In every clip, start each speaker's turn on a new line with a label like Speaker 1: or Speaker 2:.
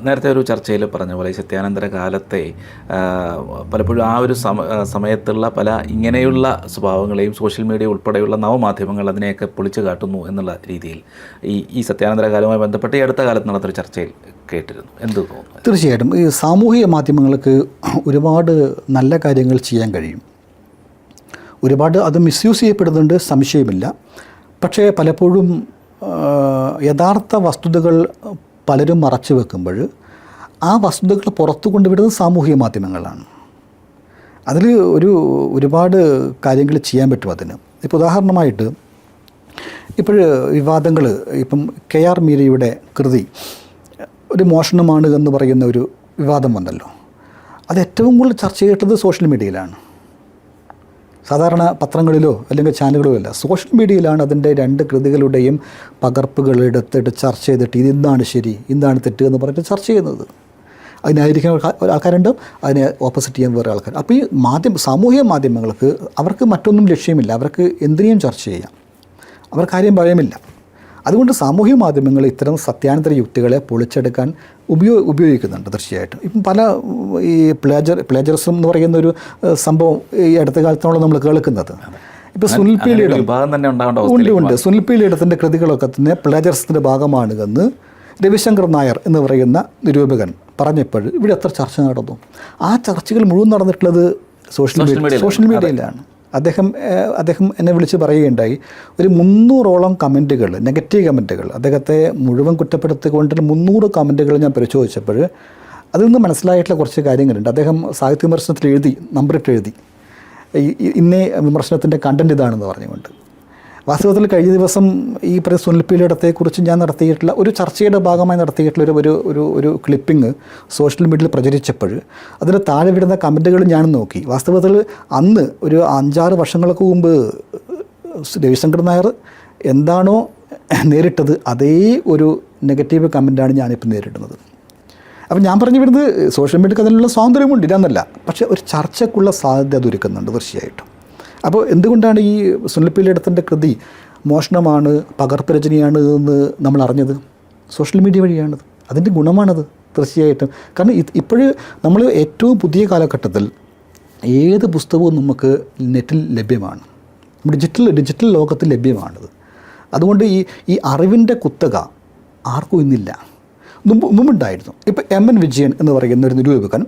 Speaker 1: നേരത്തെ ഒരു ചർച്ചയിൽ പറഞ്ഞ പോലെ ഈ സത്യാനന്തര കാലത്തെ പലപ്പോഴും ആ ഒരു സമയത്തുള്ള പല ഇങ്ങനെയുള്ള സ്വഭാവങ്ങളെയും സോഷ്യൽ മീഡിയ ഉൾപ്പെടെയുള്ള നവമാധ്യമങ്ങൾ അതിനെയൊക്കെ പൊളിച്ചു കാട്ടുന്നു എന്നുള്ള രീതിയിൽ ഈ സത്യാനന്തര കാലവുമായി ബന്ധപ്പെട്ട് ഈ അടുത്ത കാലത്ത് നടന്നൊരു ചർച്ചയിൽ കേട്ടിരുന്നു. എന്ത് തോന്നുന്നു?
Speaker 2: തീർച്ചയായിട്ടും ഈ സാമൂഹിക മാധ്യമങ്ങൾക്ക് ഒരുപാട് നല്ല കാര്യങ്ങൾ ചെയ്യാൻ കഴിയും. ഒരുപാട് അത് മിസ്യൂസ് ചെയ്യപ്പെടുന്നുണ്ട്, സംശയമില്ല. പക്ഷേ പലപ്പോഴും യഥാർത്ഥ വസ്തുതകൾ പലരും മറച്ചു വെക്കുമ്പോൾ ആ വസ്തുതകൾ പുറത്തു കൊണ്ടുവിടുന്നത് സാമൂഹിക മാധ്യമങ്ങളാണ്. അതിൽ ഒരുപാട് കാര്യങ്ങൾ ചെയ്യാൻ പറ്റും അതിന്. ഇപ്പോൾ ഉദാഹരണമായിട്ട് ഇപ്പോൾ വിവാദങ്ങൾ, ഇപ്പം KR മീരയുടെ കൃതി ഒരു മോഷണമാണ് എന്ന് പറയുന്ന ഒരു വിവാദം വന്നല്ലോ. അത് ഏറ്റവും കൂടുതൽ ചർച്ച ചെയ്തിട്ടുള്ളത് സോഷ്യൽ മീഡിയയിലാണ്. സാധാരണ പത്രങ്ങളിലോ അല്ലെങ്കിൽ ചാനലുകളോ അല്ല, സോഷ്യൽ മീഡിയയിലാണ് അതിൻ്റെ 2 കൃതികളുടെയും പകർപ്പുകൾ എടുത്തിട്ട് ചർച്ച ചെയ്തിട്ട് ഇതെന്താണ് ശരി, എന്താണ് തെറ്റ് എന്ന് പറഞ്ഞിട്ട് ചർച്ച ചെയ്യുന്നത്. അതിനായിരിക്കുന്ന ആൾക്കാരുണ്ട്, അതിനെ ഓപ്പോസിറ്റ് ചെയ്യാൻ വേറെ ആൾക്കാർ. അപ്പോൾ ഈ സാമൂഹിക മാധ്യമങ്ങൾക്ക് അവർക്ക് മറ്റൊന്നും ലക്ഷ്യമില്ല, അവർക്ക് എന്തിനേയും ചർച്ച ചെയ്യാം, അവർ കാര്യം ഭയമില്ല. അതുകൊണ്ട് സാമൂഹിക മാധ്യമങ്ങൾ ഇത്തരം സത്യാനന്തര യുക്തികളെ പൊളിച്ചെടുക്കാൻ ഉപയോഗിക്കുന്നുണ്ട് തീർച്ചയായിട്ടും. ഇപ്പം പല ഈ പ്ലേജറിസം എന്ന് പറയുന്ന ഒരു സംഭവം ഈ അടുത്ത കാലത്തോളം നമ്മൾ കേൾക്കുന്നത്. ഇപ്പോൾ സുനിൽ പീലിയുടെ ഉണ്ട്. സുനിൽ പീലിയുടെ കൃതികളൊക്കെ തന്നെ പ്ലേജറിസത്തിൻ്റെ ഭാഗമാണ് എന്ന് രവിശങ്കർ നായർ എന്ന് പറയുന്ന നിരൂപകൻ പറഞ്ഞപ്പോൾ ഇവിടെ എത്ര ചർച്ച നടന്നു. ആ ചർച്ചകൾ മുഴുവൻ നടന്നിട്ടുള്ളത് സോഷ്യൽ മീഡിയയിലാണ്. അദ്ദേഹം എന്നെ വിളിച്ച് പറയുകയുണ്ടായി, ഒരു 300ഓളം കമൻറ്റുകൾ, നെഗറ്റീവ് കമൻറ്റുകൾ, അദ്ദേഹത്തെ മുഴുവൻ കുറ്റപ്പെടുത്തിക്കൊണ്ടിൽ 300 കമൻറ്റുകൾ ഞാൻ പരിശോധിച്ചപ്പോൾ അതിൽ നിന്ന് മനസ്സിലായിട്ടുള്ള കുറച്ച് കാര്യങ്ങളുണ്ട്. അദ്ദേഹം സാഹിത്യ വിമർശനത്തിൽ നമ്പറിട്ട് എഴുതി ഇന്നേ വിമർശനത്തിൻ്റെ കണ്ടൻറ് ഇതാണെന്ന് പറഞ്ഞുകൊണ്ട്. വാസ്തവത്തിൽ കഴിഞ്ഞ ദിവസം ഈ സുനിൽ പീലിടത്തെക്കുറിച്ച് ഞാൻ നടത്തിയിട്ടുള്ള ഒരു ചർച്ചയുടെ ഭാഗമായി നടത്തിയിട്ടുള്ള ഒരു ക്ലിപ്പിംഗ് സോഷ്യൽ മീഡിയയിൽ പ്രചരിച്ചപ്പോൾ അതിന് താഴെ വിടുന്ന കമൻറ്റുകൾ ഞാൻ നോക്കി. വാസ്തവത്തിൽ അന്ന് ഒരു 5-6 വർഷങ്ങൾക്ക് മുമ്പ് രവിശങ്കർ നായർ എന്താണോ നേരിട്ടത് അതേ ഒരു നെഗറ്റീവ് കമൻറ്റാണ് ഞാനിപ്പോൾ നേരിടുന്നത്. അപ്പം ഞാൻ പറഞ്ഞു വരുന്നത് സോഷ്യൽ മീഡിയക്ക് അതിനുള്ള സ്വാതന്ത്ര്യമുണ്ട്, ഇല്ലെന്നല്ല, പക്ഷേ ഒരു ചർച്ചയ്ക്കുള്ള സാധ്യത അതൊരുക്കുന്നുണ്ട് തീർച്ചയായിട്ടും. അപ്പോൾ എന്തുകൊണ്ടാണ് ഈ സുനിൽ പീലിടത്തിൻ്റെ കൃതി മോഷണമാണ്, പകർപ്പ് രചനയാണ് എന്ന് നമ്മൾ അറിഞ്ഞത്? സോഷ്യൽ മീഡിയ വഴിയാണത്. അതിൻ്റെ ഗുണമാണത് തീർച്ചയായിട്ടും. കാരണം ഇപ്പോഴ് നമ്മൾ ഏറ്റവും പുതിയ കാലഘട്ടത്തിൽ ഏത് പുസ്തകവും നമുക്ക് നെറ്റിൽ ലഭ്യമാണ്, നമ്മുടെ ഡിജിറ്റൽ ലോകത്തിൽ ലഭ്യമാണത്. അതുകൊണ്ട് ഈ അറിവിൻ്റെ കുത്തക ആർക്കും ഇന്നില്ല, മുമ്പുണ്ടായിരുന്നു. ഇപ്പോൾ MN വിജയൻ എന്ന് പറയുന്ന ഒരു നിരൂപകൻ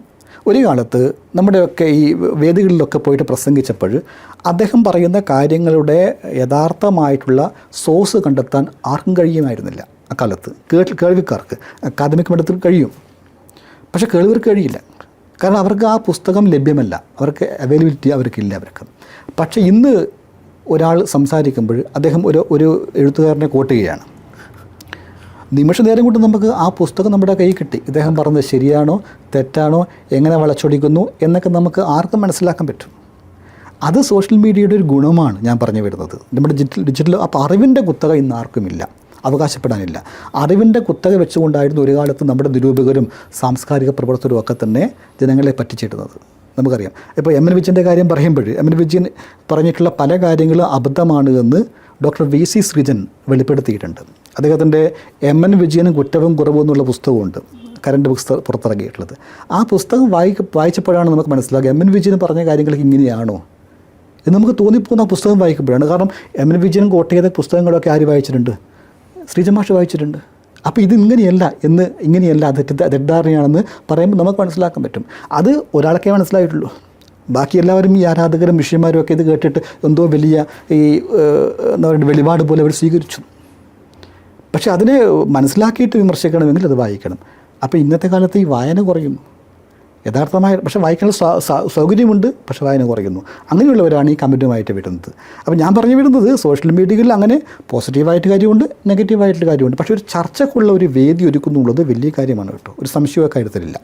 Speaker 2: ഒരു കാലത്ത് നമ്മുടെയൊക്കെ ഈ വേദികളിലൊക്കെ പോയിട്ട് പ്രസംഗിച്ചപ്പോൾ അദ്ദേഹം പറയുന്ന കാര്യങ്ങളുടെ യഥാർത്ഥമായിട്ടുള്ള സോഴ്സ് കണ്ടെത്താൻ ആർക്കും കഴിയുമായിരുന്നില്ല. അക്കാലത്ത് കേൾവിക്കാർക്ക് അക്കാദമിക് മഠത്തിൽ കഴിയും, പക്ഷേ കേൾവിർക്ക് കഴിയില്ല. കാരണം അവർക്ക് ആ പുസ്തകം ലഭ്യമല്ല, അവർക്ക് അവൈലബിലിറ്റി അവർക്കില്ല അവർക്ക്. പക്ഷേ ഇന്ന് ഒരാൾ സംസാരിക്കുമ്പോൾ അദ്ദേഹം ഒരു എഴുത്തുകാരനെ കോട്ട് ചെയ്യുകയാണ്. നിമിഷ നേരം കൊണ്ട് നമുക്ക് ആ പുസ്തകം നമ്മുടെ കയ്യിൽ കിട്ടി. ഇദ്ദേഹം പറഞ്ഞത് ശരിയാണോ തെറ്റാണോ, എങ്ങനെ വളച്ചൊടിക്കുന്നു എന്നൊക്കെ നമുക്ക് ആർക്കും മനസ്സിലാക്കാൻ പറ്റും. അത് സോഷ്യൽ മീഡിയയുടെ ഒരു ഗുണമാണ് ഞാൻ പറഞ്ഞു വരുന്നത്. നമ്മുടെ ഡിജിറ്റൽ അപ്പോൾ അറിവിൻ്റെ കുത്തക ഇന്ന് ആർക്കുമില്ല, അവകാശപ്പെടാനില്ല. അറിവിൻ്റെ കുത്തക വെച്ചുകൊണ്ടായിരുന്നു ഒരു കാലത്ത് നമ്മുടെ നിരൂപകരും സാംസ്കാരിക പ്രവർത്തകരും ഒക്കെ തന്നെ ജനങ്ങളെ പറ്റിച്ചിടുന്നത്. നമുക്കറിയാം. ഇപ്പോൾ MN വിജയൻ്റെ കാര്യം പറയുമ്പോൾ MN വിജയൻ പറഞ്ഞിട്ടുള്ള പല കാര്യങ്ങളും അബദ്ധമാണ് എന്ന് ഡോക്ടർ VC ശ്രീജൻ വെളിപ്പെടുത്തിയിട്ടുണ്ട്. അദ്ദേഹത്തിൻ്റെ MN വിജയനും കുറ്റവും കുറവും എന്നുള്ള പുസ്തകമുണ്ട്, കറണ്ട് ബുക്സ് പുറത്തിറങ്ങിയിട്ടുള്ളത്. ആ പുസ്തകം വായിച്ചപ്പോഴാണ് നമുക്ക് മനസ്സിലാക്കുക MN വിജയൻ പറഞ്ഞ കാര്യങ്ങൾ ഇങ്ങനെയാണോ എന്ന് നമുക്ക് തോന്നിപ്പോകുന്ന ആ പുസ്തകം വായിക്കുമ്പോഴാണ്. കാരണം MN വിജയനും കോട്ട് ചെയ്ത പുസ്തകങ്ങളൊക്കെ ആര് വായിച്ചിട്ടുണ്ട്? ശ്രീജൻ മാഷ് വായിച്ചിട്ടുണ്ട്. അപ്പോൾ ഇത് ഇങ്ങനെയല്ല തെറ്റിദ്ധാരണയാണെന്ന് പറയുമ്പോൾ നമുക്ക് മനസ്സിലാക്കാൻ പറ്റും. അത് ഒരാൾക്കേ മനസ്സിലായിട്ടുള്ളൂ. ബാക്കി എല്ലാവരും ഈ ആരാധകരും ശിഷ്യന്മാരും ഒക്കെ ഇത് കേട്ടിട്ട് എന്തോ വലിയ എന്താ പറയുക വെളിപാട് പോലെ അവർ സ്വീകരിച്ചു. പക്ഷേ അതിനെ മനസ്സിലാക്കിയിട്ട് വിമർശിക്കണമെങ്കിൽ അത് വായിക്കണം. അപ്പോൾ ഇന്നത്തെ കാലത്ത് ഈ വായന കുറയുന്നു യഥാർത്ഥമായ. പക്ഷേ വായിക്കാനുള്ള സൗകര്യമുണ്ട്, പക്ഷേ വായന കുറയുന്നു. അങ്ങനെയുള്ളവരാണ് ഈ കമൻറ്റുമായിട്ട് വരുന്നത്. അപ്പോൾ ഞാൻ പറഞ്ഞു വരുന്നത് സോഷ്യൽ മീഡിയയിൽ അങ്ങനെ പോസിറ്റീവായിട്ട് കാര്യമുണ്ട്, നെഗറ്റീവായിട്ടുള്ള കാര്യമുണ്ട്. പക്ഷേ ഒരു ചർച്ചക്കുള്ള ഒരു വേദി ഒരുക്കുന്നുള്ളത് വലിയ കാര്യമാണ് കേട്ടോ, ഒരു സംശയമൊക്കെ കാര്യത്തിലില്ല.